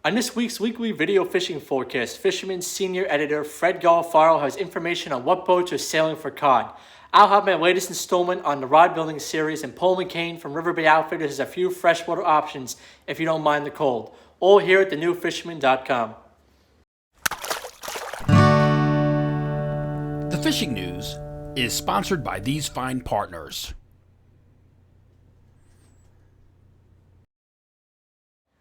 On this week's weekly video fishing forecast, Fisherman senior editor Fred Golofaro has information on what boats are sailing for cod. I'll have my latest installment on the rod building series, and Paul McCain from River Bay Outfitters has a few freshwater options if you don't mind the cold. All here at thenewfisherman.com. The fishing news is sponsored by these fine partners.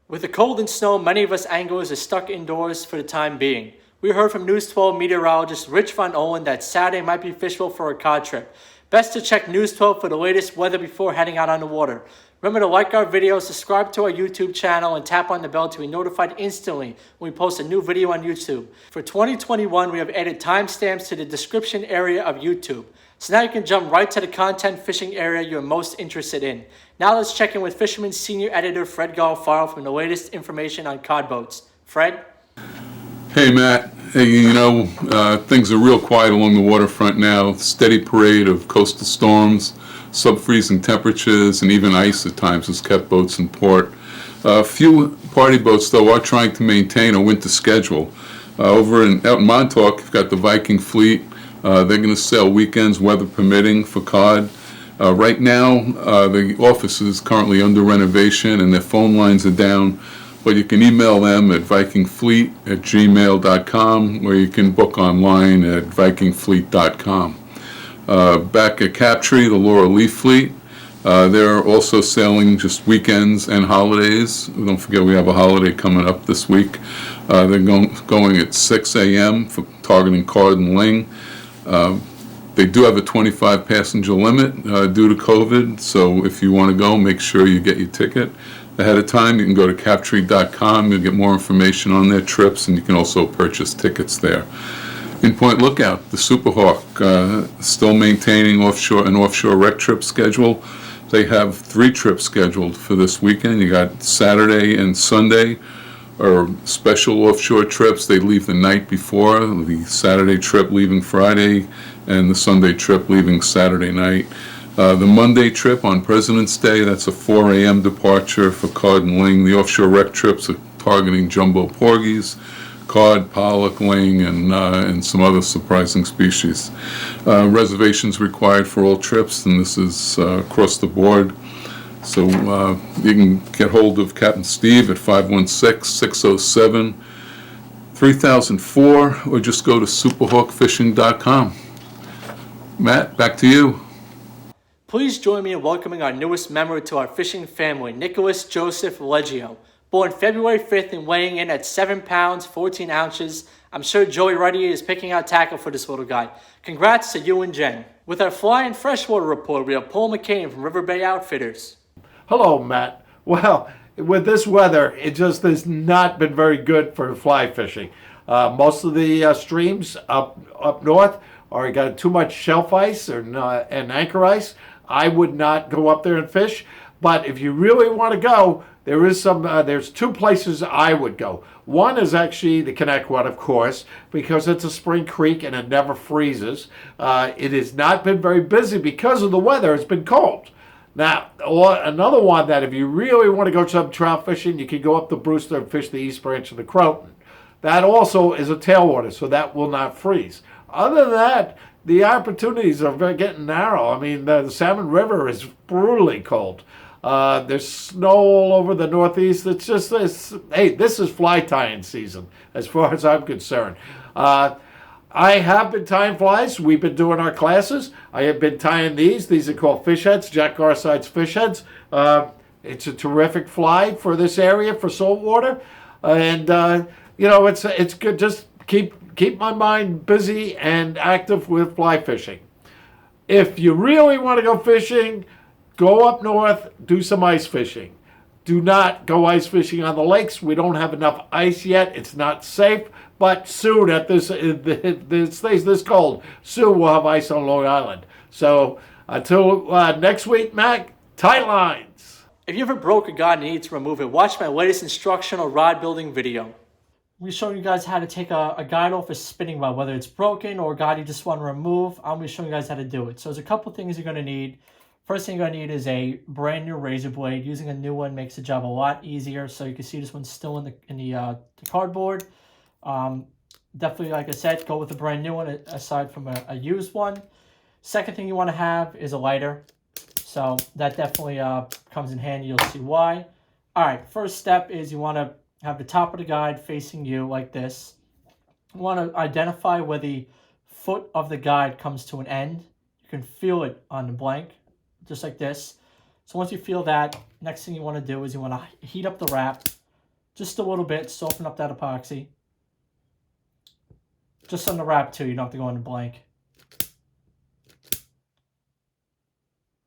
With the cold and snow, many of us anglers are stuck indoors for the time being. We heard from News 12 meteorologist Rich Van Owen that Saturday might be fishable for a cod trip. Best to check News 12 for the latest weather before heading out on the water. Remember to like our video, subscribe to our YouTube channel, and tap on the bell to be notified instantly when we post a new video on YouTube. For 2021, we have added timestamps to the description area of YouTube. So now you can jump right to the content fishing area you're most interested in. Now let's check in with Fisherman senior editor Fred Golofaro from the latest information on cod boats. Fred? Hey Matt, things are real quiet along the waterfront now. Steady parade of coastal storms, sub-freezing temperatures, and even ice at times has kept boats in port. A few party boats, though, are trying to maintain a winter schedule. Out in Montauk, you've got the Viking fleet. They're going to sail weekends, weather permitting, for cod. Right now, the office is currently under renovation and their phone lines are down, but you can email them at vikingfleet@gmail.com, or you can book online at vikingfleet.com. Back at Captree, the Laura Lee fleet, they're also sailing just weekends and holidays. Don't forget we have a holiday coming up this week. They're going at 6 a.m. for targeting cod and ling. They do have a 25 passenger limit due to COVID, so if you want to go, make sure you get your ticket ahead of time. You can go to captree.com, you'll get more information on their trips, and you can also purchase tickets there. In Point Lookout, the Superhawk, still maintaining an offshore rec trip schedule. They have 3 trips scheduled for this weekend. You got Saturday and Sunday are special offshore trips. They leave the night before, the Saturday trip leaving Friday, and the Sunday trip leaving Saturday night. The Monday trip on President's Day, that's a 4 a.m. departure for cod and ling. The offshore rec trips are targeting jumbo porgies, cod, pollock, ling, and some other surprising species. Reservations required for all trips, and this is across the board. So you can get hold of Captain Steve at 516-607-3004, or just go to superhawkfishing.com. Matt, back to you. Please join me in welcoming our newest member to our fishing family, Nicholas Joseph Leggio. Born February 5th and weighing in at 7 pounds, 14 ounces, I'm sure Joey Ruddy is picking out tackle for this little guy. Congrats to you and Jen. With our fly and freshwater report, we have Paul McCain from River Bay Outfitters. Hello, Matt. Well, with this weather, it just has not been very good for fly fishing. Most of the streams up north are got too much shelf ice and anchor ice. I would not go up there and fish. But if you really want to go, there's 2 places I would go. One is actually the Connecticut, of course, because it's a spring creek and it never freezes. It has not been very busy because of the weather. It's been cold. Now, another one that if you really want to go some trout fishing, you can go up the Brewster and fish the East Branch of the Croton. That also is a tailwater, so that will not freeze. Other than that, the opportunities are getting narrow. I mean, the Salmon River is brutally cold. There's snow all over the Northeast. It's just this. Hey, this is fly tying season, as far as I'm concerned. I have been tying flies. We've been doing our classes. I have been tying these. These are called fish heads, Jack Garside's fish heads. It's a terrific fly for this area for saltwater, and it's good. Just keep my mind busy and active with fly fishing. If you really want to go fishing, go up north, do some ice fishing. Do not go ice fishing on the lakes. We don't have enough ice yet. It's not safe. But soon, at this stays this cold, soon we'll have ice on Long Island. So until next week, Mac, tight lines. If you ever broke a rod and need to remove it, watch my latest instructional rod building video. We're showing you guys how to take a guide off a spinning rod, whether it's broken or a guide you just want to remove. I'm going to be showing you guys how to do it. So there's a couple things you're going to need. First thing you're going to need is a brand new razor blade. Using a new one makes the job a lot easier. So you can see this one's still in the cardboard. Definitely, like I said, go with a brand new one aside from a used one. Second thing you want to have is a lighter. So that definitely comes in handy. You'll see why. All right, first step is you want to have the top of the guide facing you like this. You want to identify where the foot of the guide comes to an end. You can feel it on the blank, just like this. So once you feel that, next thing you want to do is you want to heat up the wrap just a little bit, soften up that epoxy. Just on the wrap too, you don't have to go on the blank.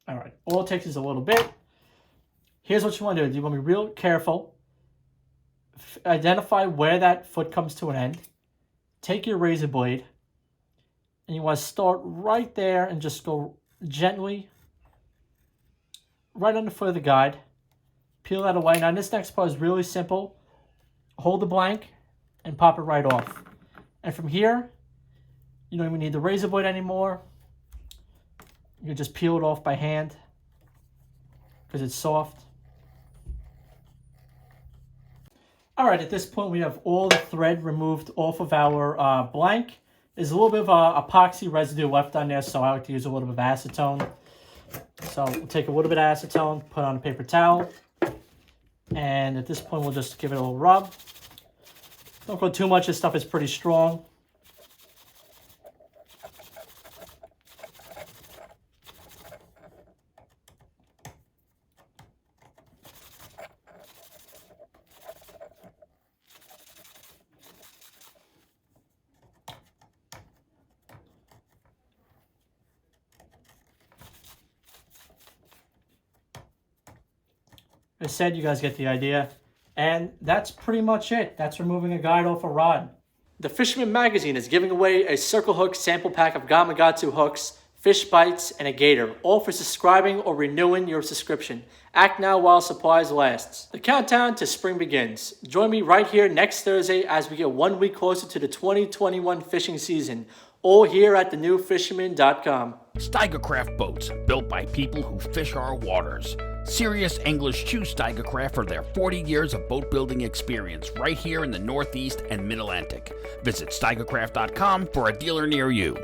All right, all it takes is a little bit. Here's what you want to do. You want to be real careful. Identify where that foot comes to an end. Take your razor blade, and you want to start right there and just go gently right on the foot of the guide. Peel that away. Now this next part is really simple. Hold the blank and pop it right off. And from here, you don't even need the razor blade anymore. You can just peel it off by hand because it's soft. All right, at this point, we have all the thread removed off of our blank. There's a little bit of epoxy residue left on there, so I like to use a little bit of acetone. So we'll take a little bit of acetone, put it on a paper towel, and at this point, we'll just give it a little rub. Don't go too much. This stuff is pretty strong. I said, you guys get the idea. And that's pretty much it. That's removing a guide off a rod. The Fisherman magazine is giving away a circle hook sample pack of Gamakatsu hooks, fish bites, and a gator, all for subscribing or renewing your subscription. Act now while supplies last. The countdown to spring begins. Join me right here next Thursday as we get 1 week closer to the 2021 fishing season, all here at thenewfisherman.com. Steigercraft boats, built by people who fish our waters. Serious anglers choose Steigercraft for their 40 years of boat building experience right here in the Northeast and Mid-Atlantic. Visit steigercraft.com for a dealer near you.